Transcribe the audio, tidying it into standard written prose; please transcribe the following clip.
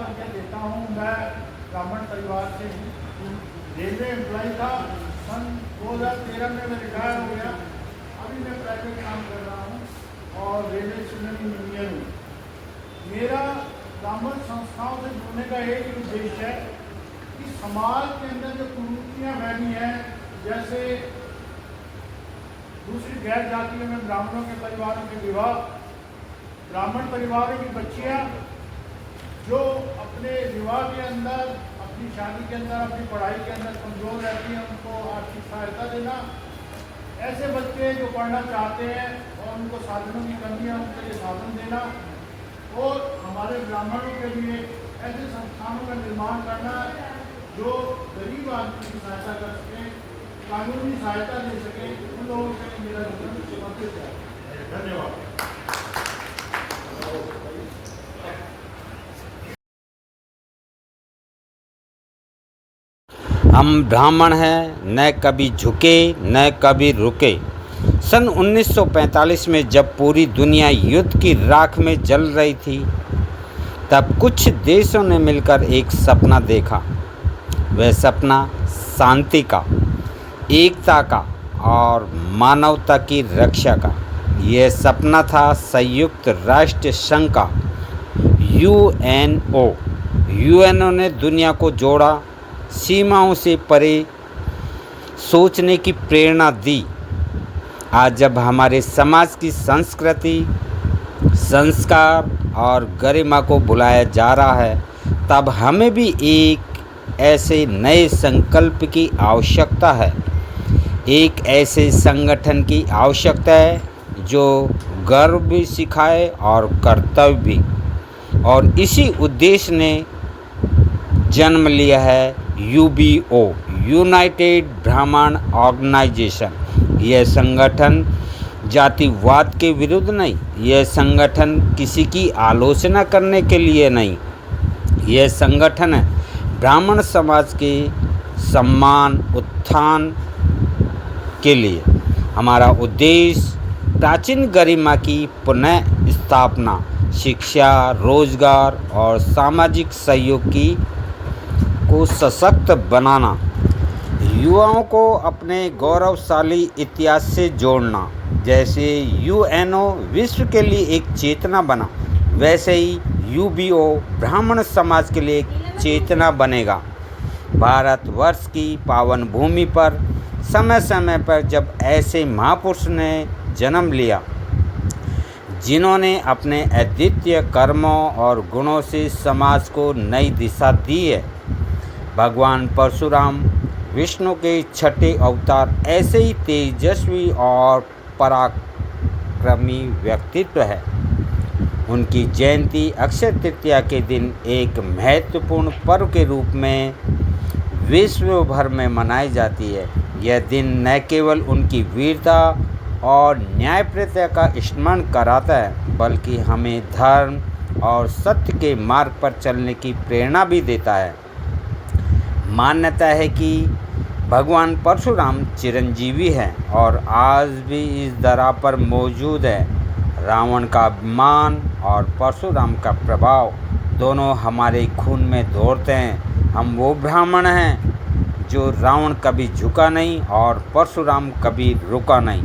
परिचय देता हूँ। मैं ब्राह्मण परिवार से हूँ। रेलवे एम्प्लॉय था। सन 2013 में मैं रिटायर हो गया। अभी मैं प्राइवेट काम कर रहा हूँ और रेलवे सिग्नल इंजीनियर हूँ। मेरा ब्राह्मण संस्थाओं से जुड़ने का एक ही उद्देश्य है कि समाज के अंदर जो कुरीतियाँ फैली हैं, जैसे दूसरी गैर जातियों में ब्राह्मणों के परिवारों के विवाह, ब्राह्मण परिवारों की बच्चियाँ जो अपने विवाह के अंदर, अपनी शादी के अंदर, अपनी पढ़ाई के अंदर कमज़ोर रहती हैं, उनको आर्थिक सहायता देना, ऐसे बच्चे जो पढ़ना चाहते हैं और उनको साधनों की कमी है उनके लिए साधन देना, और हमारे ब्राह्मणों के लिए ऐसे संस्थानों का निर्माण करना जो गरीब आदमी की सहायता कर सकें, कानूनी सहायता दे सकें। उन लोगों के लिए मेरा जीवन समर्पित है। धन्यवाद। हम ब्राह्मण हैं, न कभी झुके न कभी रुके। सन 1945 में जब पूरी दुनिया युद्ध की राख में जल रही थी, तब कुछ देशों ने मिलकर एक सपना देखा। वह सपना शांति का, एकता का और मानवता की रक्षा का। यह सपना था संयुक्त राष्ट्र संघ का, यूएनओ। यूएनओ ने दुनिया को जोड़ा, सीमाओं से परे सोचने की प्रेरणा दी। आज जब हमारे समाज की संस्कृति, संस्कार और गरिमा को बुलाया जा रहा है, तब हमें भी एक ऐसे नए संकल्प की आवश्यकता है, एक ऐसे संगठन की आवश्यकता है जो गर्व भी सिखाए और कर्तव्य भी। और इसी उद्देश्य ने जन्म लिया है यूबीओ, यूनाइटेड ब्राह्मण ऑर्गेनाइजेशन। यह संगठन जातिवाद के विरुद्ध नहीं, यह संगठन किसी की आलोचना करने के लिए नहीं, यह संगठन है ब्राह्मण समाज के सम्मान उत्थान के लिए। हमारा उद्देश्य प्राचीन गरिमा की पुनः स्थापना, शिक्षा, रोजगार और सामाजिक सहयोग को सशक्त बनाना, युवाओं को अपने गौरवशाली इतिहास से जोड़ना। जैसे यूएनओ विश्व के लिए एक चेतना बना, वैसे ही यूबीओ ब्राह्मण समाज के लिए एक चेतना बनेगा। भारतवर्ष की पावन भूमि पर समय समय पर जब ऐसे महापुरुष ने जन्म लिया, जिन्होंने अपने अद्वितीय कर्मों और गुणों से समाज को नई दिशा दी है, भगवान परशुराम विष्णु के छठे अवतार ऐसे ही तेजस्वी और पराक्रमी व्यक्तित्व है। उनकी जयंती अक्षय तृतीया के दिन एक महत्वपूर्ण पर्व के रूप में विश्व भर में मनाई जाती है। यह दिन न केवल उनकी वीरता और न्यायप्रियता का स्मरण कराता है, बल्कि हमें धर्म और सत्य के मार्ग पर चलने की प्रेरणा भी देता है। मान्यता है कि भगवान परशुराम चिरंजीवी हैं और आज भी इस धरा पर मौजूद है। रावण का अभिमान और परशुराम का प्रभाव दोनों हमारे खून में दौड़ते हैं। हम वो ब्राह्मण हैं जो रावण कभी झुका नहीं और परशुराम कभी रुका नहीं।